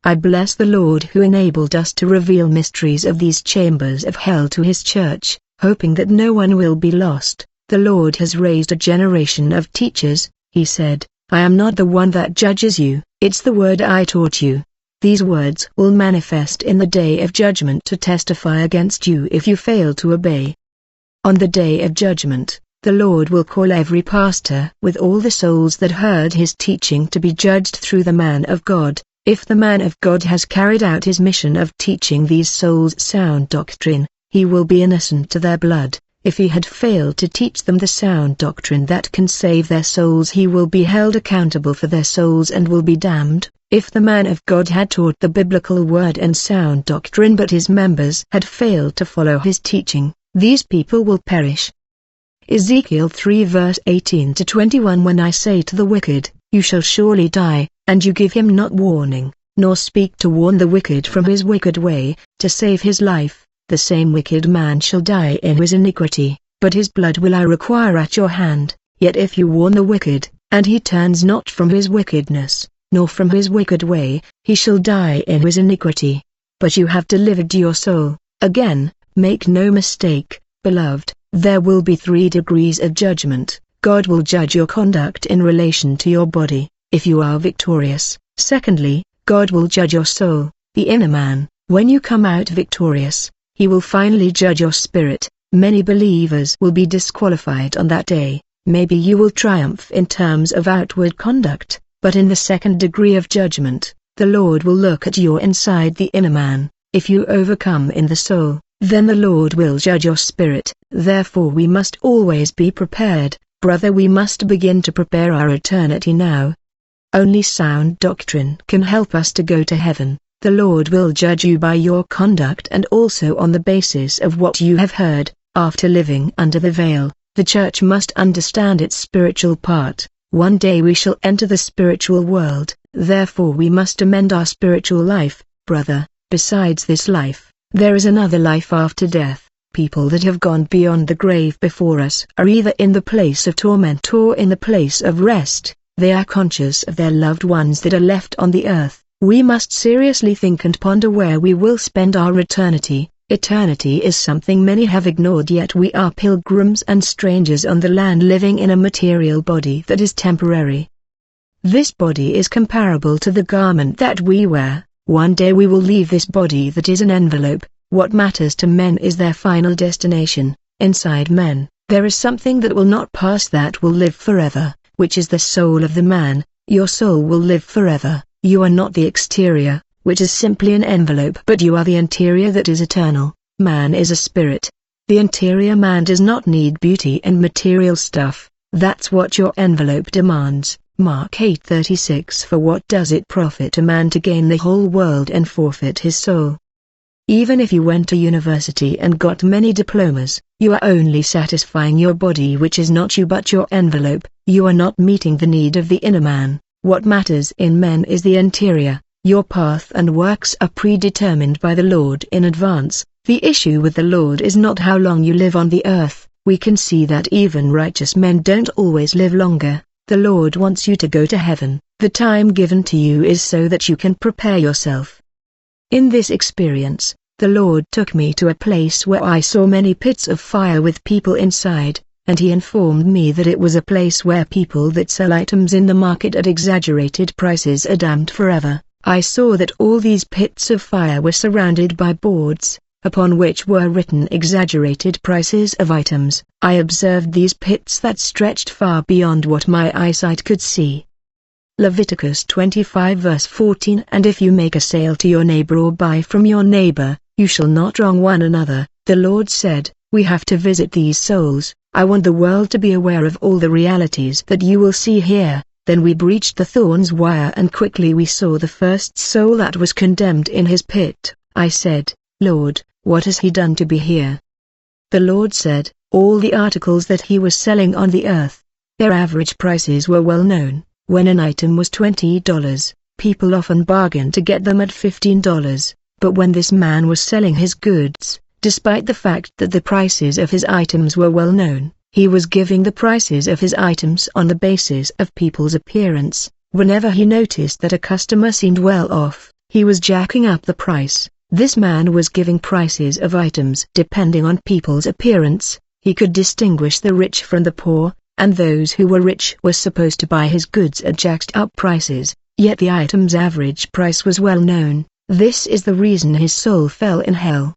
I bless the Lord who enabled us to reveal mysteries of these chambers of hell to his church, hoping that no one will be lost. The Lord has raised a generation of teachers, he said. I am not the one that judges you, it's the word I taught you. These words will manifest in the day of judgment to testify against you if you fail to obey. On the day of judgment, the Lord will call every pastor with all the souls that heard his teaching to be judged through the man of God. If the man of God has carried out his mission of teaching these souls sound doctrine, he will be innocent to their blood. If he had failed to teach them the sound doctrine that can save their souls, he will be held accountable for their souls and will be damned. If the man of God had taught the biblical word and sound doctrine but his members had failed to follow his teaching, these people will perish. Ezekiel 3 verse 18-21 When I say to the wicked, you shall surely die, and you give him not warning, nor speak to warn the wicked from his wicked way, to save his life, the same wicked man shall die in his iniquity, but his blood will I require at your hand. Yet if you warn the wicked, and he turns not from his wickedness, nor from his wicked way, he shall die in his iniquity. But you have delivered your soul. Again, make no mistake, beloved, there will be 3 degrees of judgment. God will judge your conduct in relation to your body, if you are victorious. Secondly, God will judge your soul, the inner man. When you come out victorious, he will finally judge your spirit. Many believers will be disqualified on that day. Maybe you will triumph in terms of outward conduct, but in the second degree of judgment, the Lord will look at your inside, the inner man. If you overcome in the soul, then the Lord will judge your spirit. Therefore we must always be prepared, brother. We must begin to prepare our eternity now. Only sound doctrine can help us to go to heaven. The Lord will judge you by your conduct and also on the basis of what you have heard. After living under the veil, the church must understand its spiritual part. One day we shall enter the spiritual world, therefore we must amend our spiritual life, brother. Besides this life, there is another life after death. People that have gone beyond the grave before us are either in the place of torment or in the place of rest. They are conscious of their loved ones that are left on the earth. We must seriously think and ponder where we will spend our eternity. Eternity is something many have ignored, yet we are pilgrims and strangers on the land, living in a material body that is temporary. This body is comparable to the garment that we wear. One day we will leave this body that is an envelope. What matters to men is their final destination. Inside men, there is something that will not pass, that will live forever, which is the soul of the man. Your soul will live forever. You are not the exterior, which is simply an envelope, but you are the interior that is eternal. Man is a spirit. The interior man does not need beauty and material stuff. That's what your envelope demands. Mark 8:36 For what does it profit a man to gain the whole world and forfeit his soul? Even if you went to university and got many diplomas, you are only satisfying your body, which is not you but your envelope. You are not meeting the need of the inner man. What matters in men is the interior. Your path and works are predetermined by the Lord in advance. The issue with the Lord is not how long you live on the earth. We can see that even righteous men don't always live longer. The Lord wants you to go to heaven. The time given to you is so that you can prepare yourself. In this experience, the Lord took me to a place where I saw many pits of fire with people inside, and he informed me that it was a place where people that sell items in the market at exaggerated prices are damned forever. I saw that all these pits of fire were surrounded by boards, upon which were written exaggerated prices of items. I observed these pits that stretched far beyond what my eyesight could see. Leviticus 25 verse 14 And if you make a sale to your neighbor or buy from your neighbor, you shall not wrong one another. The Lord said, we have to visit these souls. I want the world to be aware of all the realities that you will see here. Then we breached the thorns wire and quickly we saw the first soul that was condemned in his pit. I said, Lord, what has he done to be here? The Lord said, all the articles that he was selling on the earth. Their average prices were well known. When an item was $20, people often bargained to get them at $15. But when this man was selling his goods, despite the fact that the prices of his items were well known, he was giving the prices of his items on the basis of people's appearance. Whenever he noticed that a customer seemed well off, He was jacking up the price. This man was giving prices of items depending on people's appearance. He could distinguish the rich from the poor, and those who were rich were supposed to buy his goods at jacked up prices, yet the item's average price was well known. This is the reason his soul fell in hell.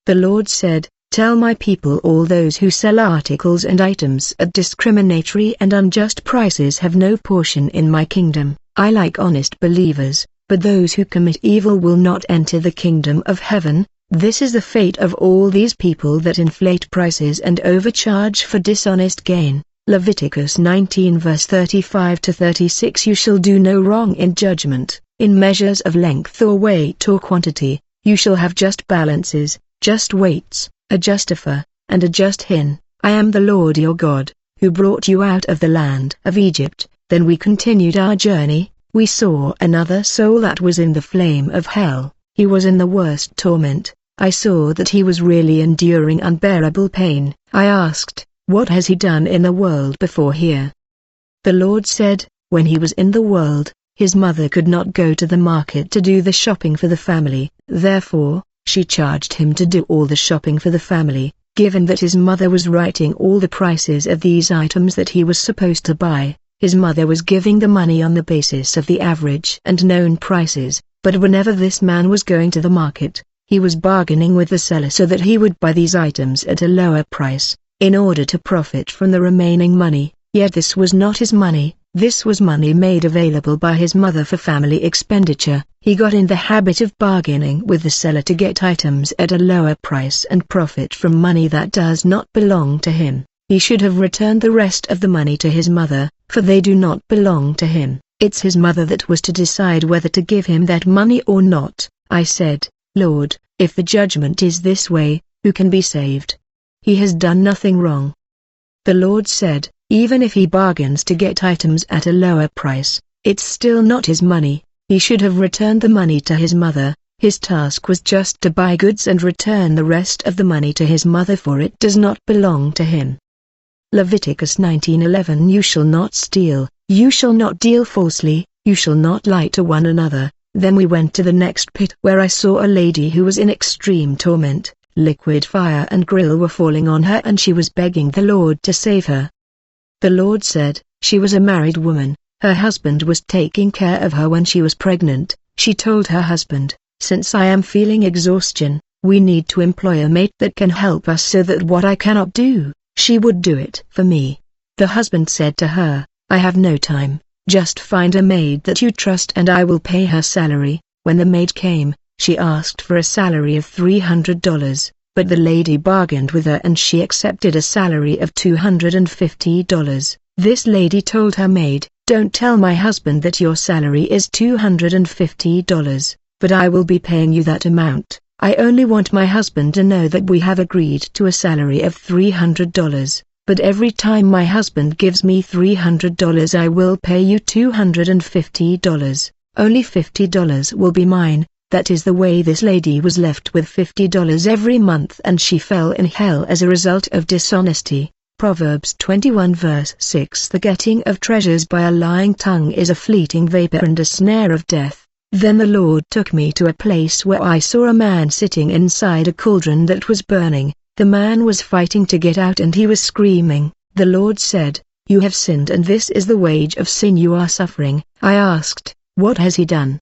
The Lord said, "Tell my people all those who sell articles and items at discriminatory and unjust prices have no portion in my kingdom. I like honest believers, but those who commit evil will not enter the kingdom of heaven." This is the fate of all these people that inflate prices and overcharge for dishonest gain. Leviticus 19 verse 35 to 36. You shall do no wrong in judgment, in measures of length or weight or quantity. You shall have just balances, just weights, a just ephah, and a just hin. I am the Lord your God, who brought you out of the land of Egypt. Then we continued our journey. We saw another soul that was in the flame of hell. He was in the worst torment. I saw that he was really enduring unbearable pain. I asked, "What has he done in the world before here?" The Lord said, "When he was in the world, his mother could not go to the market to do the shopping for the family. Therefore, she charged him to do all the shopping for the family. Given that his mother was writing all the prices of these items that he was supposed to buy, his mother was giving the money on the basis of the average and known prices. But whenever this man was going to the market, he was bargaining with the seller so that he would buy these items at a lower price, in order to profit from the remaining money. Yet this was not his money, this was money made available by his mother for family expenditure. He got in the habit of bargaining with the seller to get items at a lower price and profit from money that does not belong to him. He should have returned the rest of the money to his mother, for they do not belong to him. It's his mother that was to decide whether to give him that money or not. I said, "Lord, if the judgment is this way, who can be saved? He has done nothing wrong." The Lord said, "Even if he bargains to get items at a lower price, it's still not his money. He should have returned the money to his mother. His task was just to buy goods and return the rest of the money to his mother, for it does not belong to him." Leviticus 19:11. You shall not steal, you shall not deal falsely, you shall not lie to one another. Then we went to the next pit where I saw a lady who was in extreme torment. Liquid fire and grill were falling on her and she was begging the Lord to save her. The Lord said, she was a married woman, her husband was taking care of her when she was pregnant. She told her husband, "Since I am feeling exhaustion, we need to employ a mate that can help us so that what I cannot do, she would do it for me." The husband said to her, "I have no time, just find a maid that you trust and I will pay her salary." When the maid came, she asked for a salary of $300, but the lady bargained with her and she accepted a salary of $250. This lady told her maid, "Don't tell my husband that your salary is $250, but I will be paying you that amount. I only want my husband to know that we have agreed to a salary of $300, but every time my husband gives me $300 I will pay you $250. Only $50 will be mine." That is the way this lady was left with $50 every month and she fell in hell as a result of dishonesty. Proverbs 21 verse 6. The getting of treasures by a lying tongue is a fleeting vapor and a snare of death. Then the Lord took me to a place where I saw a man sitting inside a cauldron that was burning. The man was fighting to get out and he was screaming. The Lord said, "You have sinned and this is the wage of sin you are suffering." I asked, "What has he done?"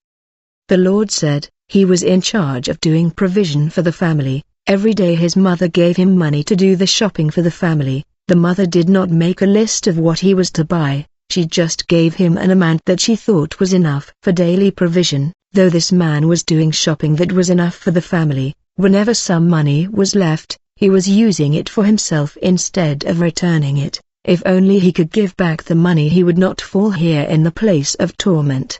The Lord said, "He was in charge of doing provision for the family. Every day his mother gave him money to do the shopping for the family. The mother did not make a list of what he was to buy, she just gave him an amount that she thought was enough for daily provision. Though this man was doing shopping that was enough for the family, whenever some money was left, he was using it for himself instead of returning it. If only he could give back the money he would not fall here in the place of torment."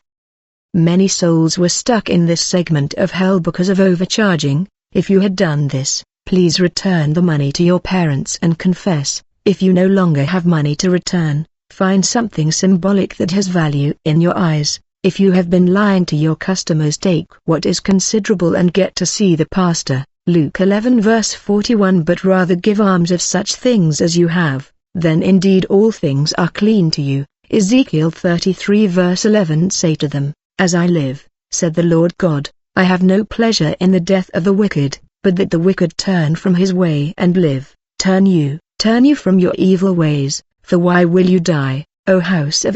Many souls were stuck in this segment of hell because of overcharging. If you had done this, please return the money to your parents and confess. If you no longer have money to return, find something symbolic that has value in your eyes. If you have been lying to your customers, take what is considerable and get to see the pastor. Luke 11 verse 41. But rather give alms of such things as you have, then indeed all things are clean to you. Ezekiel 33 verse 11. Say to them, "As I live, said the Lord God, I have no pleasure in the death of the wicked, but that the wicked turn from his way and live. Turn you from your evil ways, for why will you die, O house of